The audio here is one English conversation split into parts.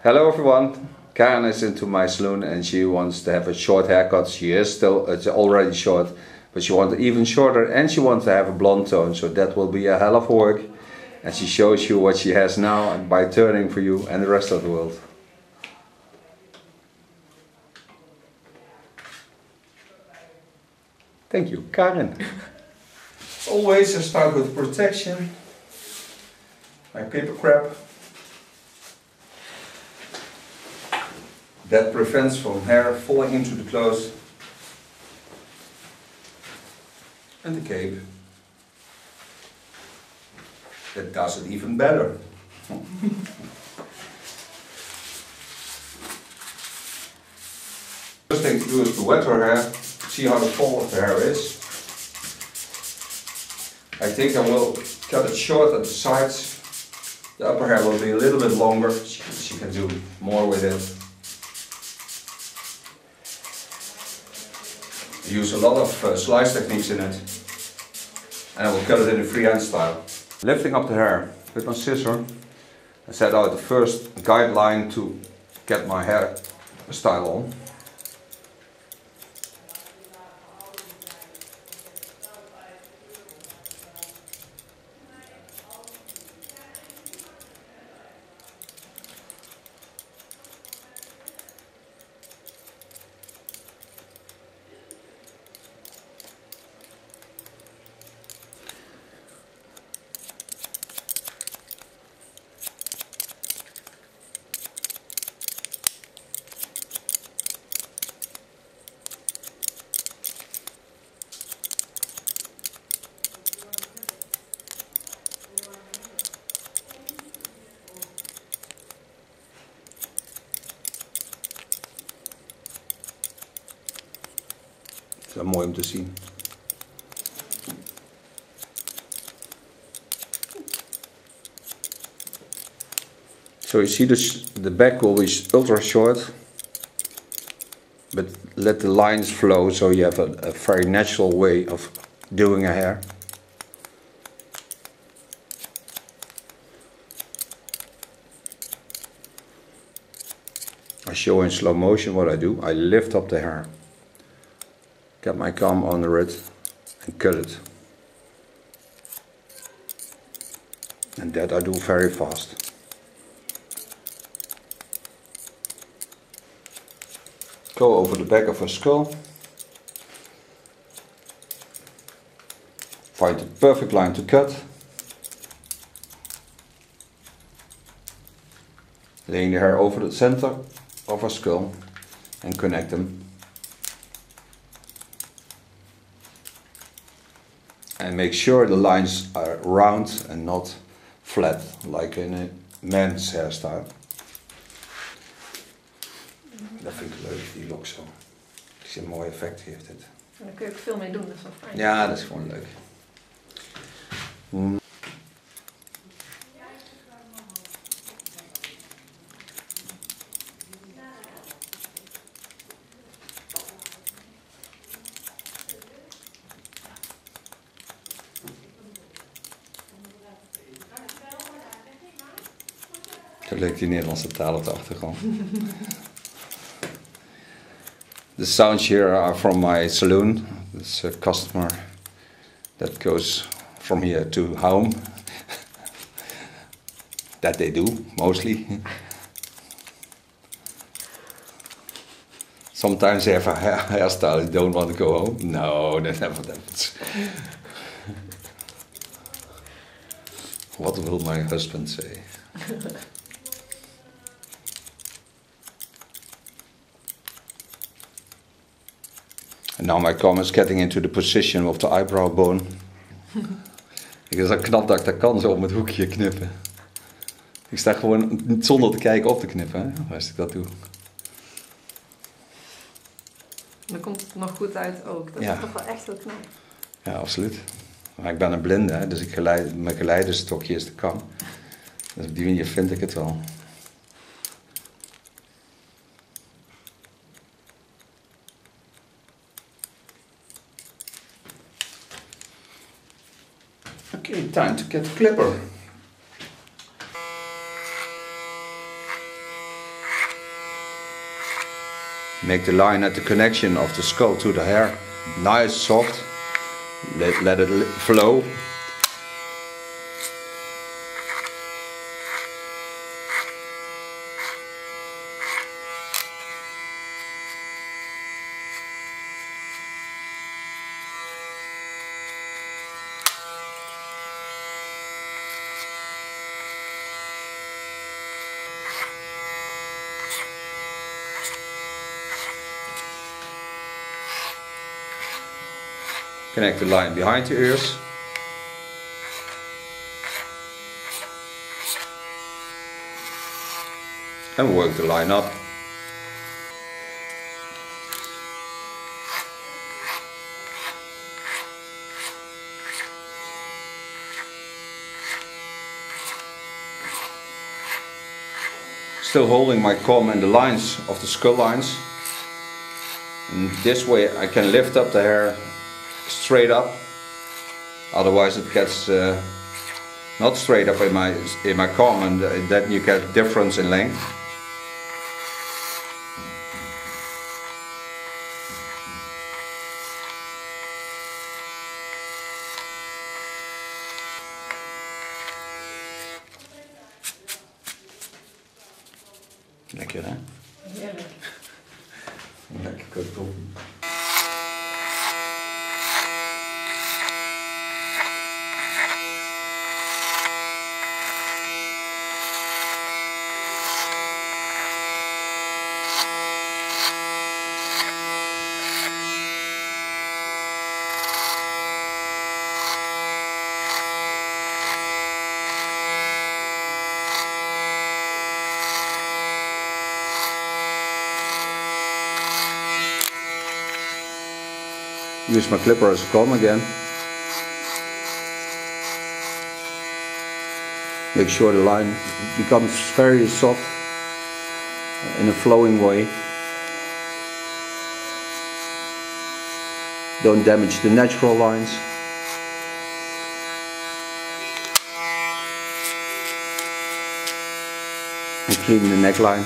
Hello everyone, Karin is into my salon and she wants to have a short haircut. She is still, it's already short, but she wants it even shorter and she wants to have a blonde tone, so that will be a hell of work. And she shows you what she has now by turning for you and the rest of the world. Thank you, Karin. Always I start with protection. My paper crab. That prevents from hair falling into the clothes. And the cape. That does it even better. First thing to do is to wet her hair, see how the fall of the hair is. I think I will cut it short at the sides. The upper hair will be a little bit longer, she can do more with it. I use a lot of slice techniques in it. And I will cut it in a freehand style. Lifting up the hair with my scissor, I set out the first guideline to get my hair style on. Het is wel mooi om te zien. So you see the back will be ultra short, but let the lines flow so you have a very natural way of doing a hair. I show in slow motion what I do. I lift up the hair. Get my comb under it and cut it. And that I do very fast. Go over the back of her skull. Find the perfect line to cut. Laying the hair over the center of her skull and connect them. And make sure the lines are round and not flat, like in a man's hairstyle. Dat vind ik leuk, die look zo. Het is een mooi effect heeft het. En daar kun je ook veel mee doen, dat is wel fijn. Ja, dat is gewoon leuk. Zo leuk die Nederlandse taal op de achtergrond. The sounds here are from my salon. It's a customer that goes from here to home. That they do, mostly. Sometimes they have a hairstyle they don't want to go home. No, that never happens. What will my husband say? And now my comb is getting into the position of the eyebrow bone. Ik is dat knap dat ik dat kan, zo op het hoekje knippen. Ik sta gewoon zonder te kijken op te knippen, hè, als ik dat doe. Dan komt het nog goed uit ook. Dat is toch wel echt heel knap. Ja, absoluut. Maar ik ben een blinde, hè, dus mijn geleiderstokje is de kam. Dus op die manier vind ik het wel. Okay, time to get the clipper. Make the line at the connection of the skull to the hair nice, soft. Let it flow. Connect the line behind the ears. And work the line up. Still holding my comb in the lines of the skull lines. And this way I can lift up the hair straight up, otherwise it gets not straight up in my comb, and then you get difference in length. Lekker hè? Heerlijk. Lekker koffie. Use my clipper as a comb again. Make sure the line becomes very soft in a flowing way. Don't damage the natural lines. And clean the neckline.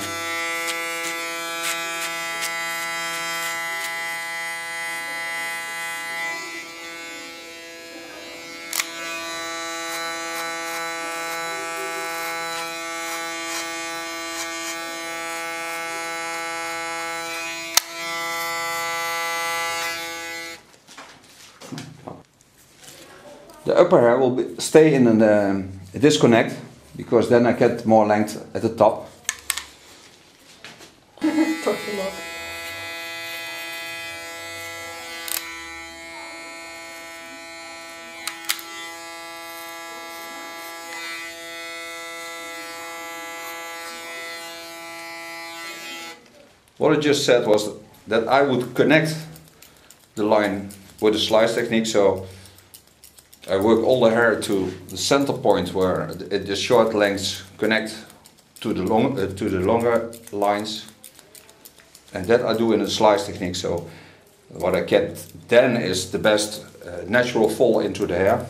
The upper hair will stay in a disconnect, because then I get more length at the top. What I just said was that I would connect the line with a slice technique, so I work all the hair to the center point where the short lengths connect to the longer lines, and that I do in a slice technique. So what I get then is the best natural fall into the hair.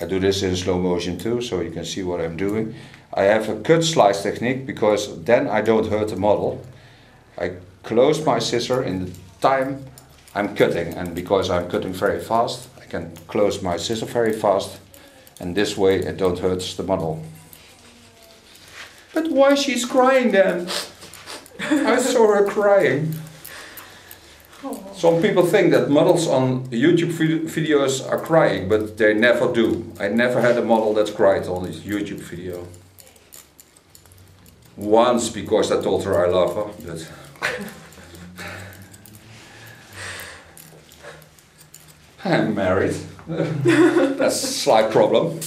I do this in slow motion too, so you can see what I'm doing. I have a cut slice technique because then I don't hurt the model. I close my scissor in the time I'm cutting, and because I'm cutting very fast, I can close my scissor very fast, and this way it don't hurt the model. But why she's crying then? I saw her crying. Some people think that models on YouTube videos are crying, but they never do. I never had a model that cried on this YouTube video. Once, because I told her I love her, but I'm married. That's a slight problem.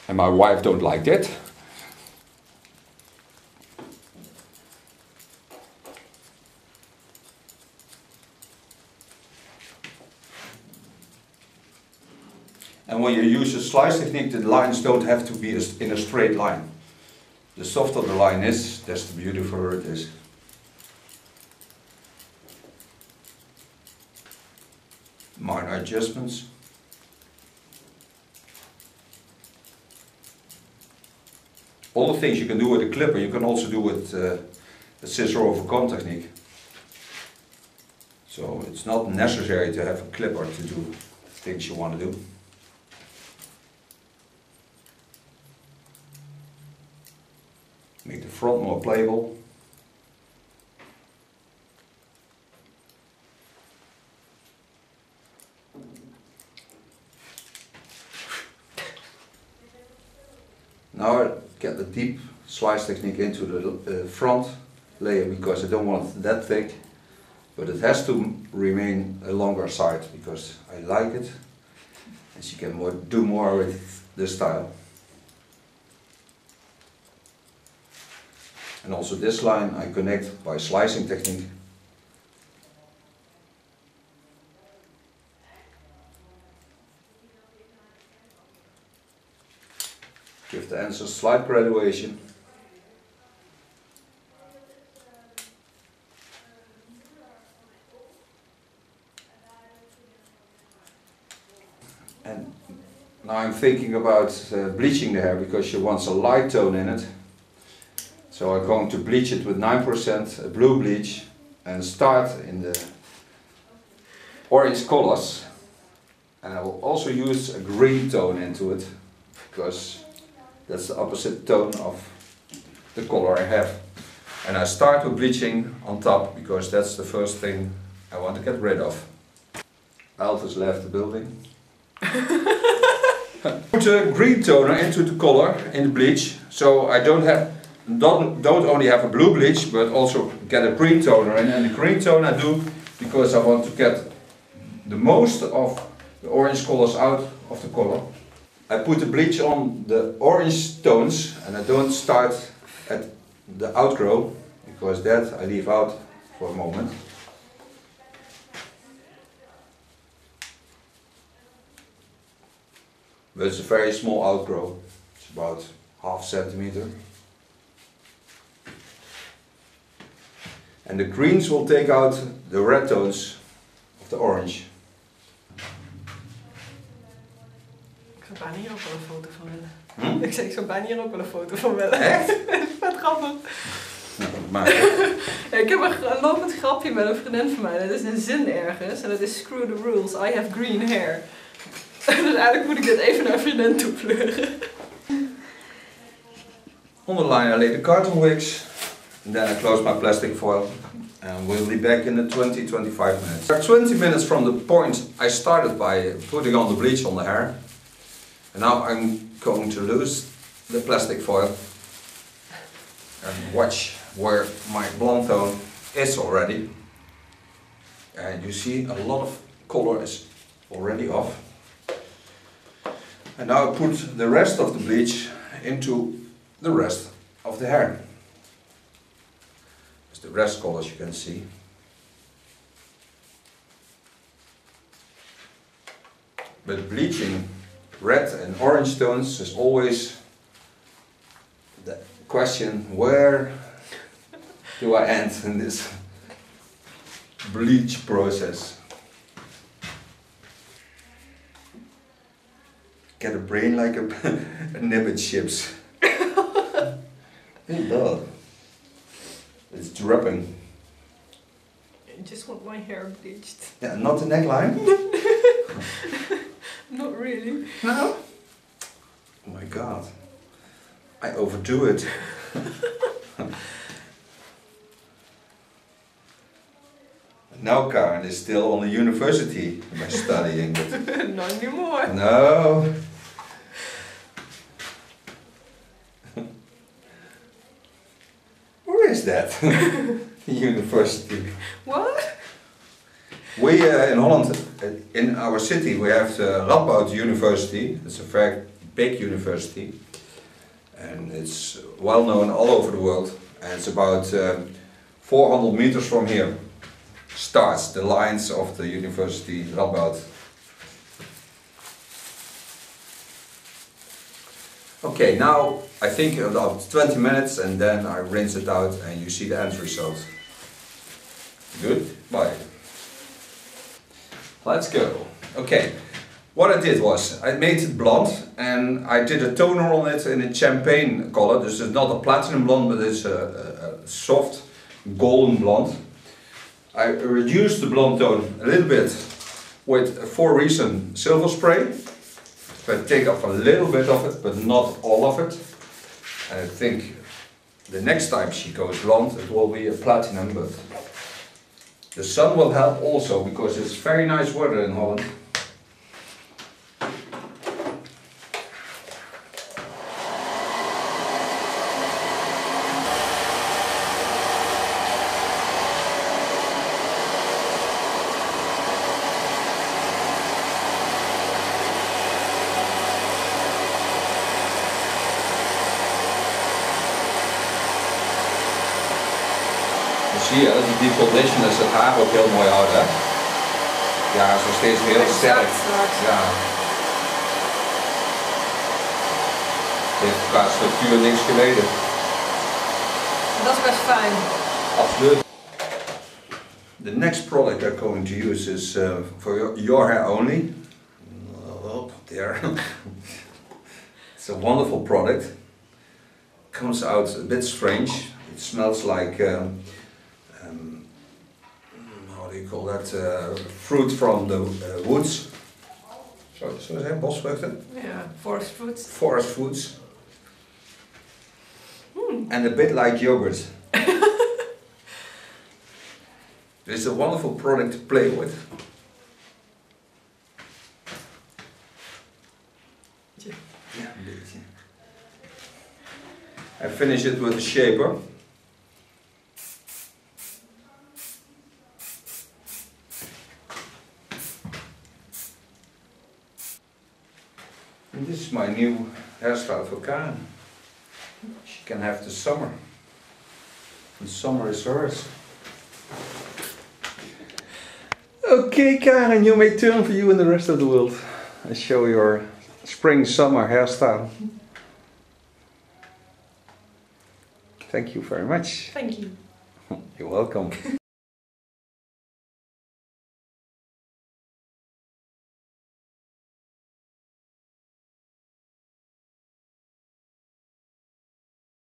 And my wife don't like it. And when you use a slice technique, the lines don't have to be in a straight line. The softer the line is, that's the beautiful it is. Minor adjustments. All the things you can do with a clipper, you can also do with the scissor over comb technique. So it's not necessary to have a clipper to do things you want to do. Make the front more playable. Now I get the deep slice technique into the front layer because I don't want it that thick, but it has to remain a longer side because I like it, and she can do more with this style. And also this line I connect by slicing technique. Give the ends a slight graduation. And now I'm thinking about bleaching the hair because she wants a light tone in it. So I'm going to bleach it with 9% a blue bleach and start in the orange colors. And I will also use a green tone into it because that's the opposite tone of the color I have. And I start with bleaching on top because that's the first thing I want to get rid of. Alf has left the building. Put a green toner into the color in the bleach, so I don't only have a blue bleach but also get a green toner in. And the green tone I do because I want to get the most of the orange colors out of the color. I put the bleach on the orange tones and I don't start at the outgrow because that I leave out for a moment. But it's a very small outgrow, it's about ½ centimeter. And the greens will take out the red tones of the orange. Ik zou bijna hier ook wel een foto van willen. Ik zei, ik zou bijna hier ook wel een foto van willen. Echt? Vet grappig. Nou, maak het. Ja, ik heb een lopend grapje met een vriendin van mij. Dat is een zin ergens. En dat is screw the rules, I have green hair. Dus eigenlijk moet ik dit even naar een vriendin toe pleuren. Underline I lay the carton wicks. And then I close my plastic foil. And we'll be back in the 20-25 minutes. 20 minutes from the point I started by putting on the bleach on the hair. And now I'm going to lose the plastic foil and watch where my blonde tone is already. And you see a lot of color is already off. And now I put the rest of the bleach into the rest of the hair. It's the rest colors you can see. But bleaching red and orange tones is always the question, where do I end in this bleach process? Get a brain like a nib chips. It does. It's dripping. I just want my hair bleached. Yeah, not the neckline? Not really. No? Oh my god. I overdo it. Now Karin is still on the university by studying. But not anymore. no. Where is that? University. What? We in Holland, in our city, we have the Radboud University. It's a very big university. And it's well known all over the world. And it's about 400 meters from here. Starts the lines of the University Radboud. Okay, now I think about 20 minutes and then I rinse it out and you see the end result. Good? Bye. Let's go. Okay, What I did was, I made it blonde and I did a toner on it in a champagne color. This is not a platinum blonde, but it's a soft golden blonde. I reduced the blonde tone a little bit with a 4 Reason silver spray. So I take off a little bit of it, but not all of it. And I think the next time she goes blonde, it will be a platinum, but the sun will help also, because it's very nice weather in Holland. Zie je, die foundation is het haar ook heel mooi uit, hè? Ja, zo steeds heel sterk. Ja. Het heeft qua structuur niks geleden. Dat is best fijn. Absoluut. The next product I'm going to use is for your hair only. Oh, there. It's a wonderful product. Comes out a bit strange. It smells like how do you call that? Fruit from the woods. Zo zijn bosvruchten. Ja, forest fruits. Forest fruits. And a bit like yogurt. It's a wonderful product to play with. Ja, een beetje. I finish it with a shaper. And this is my new hairstyle for Karin. She can have the summer. The summer is hers. Okay, Karin, you may turn for you and the rest of the world and show your spring-summer hairstyle. Thank you very much. Thank you. You're welcome.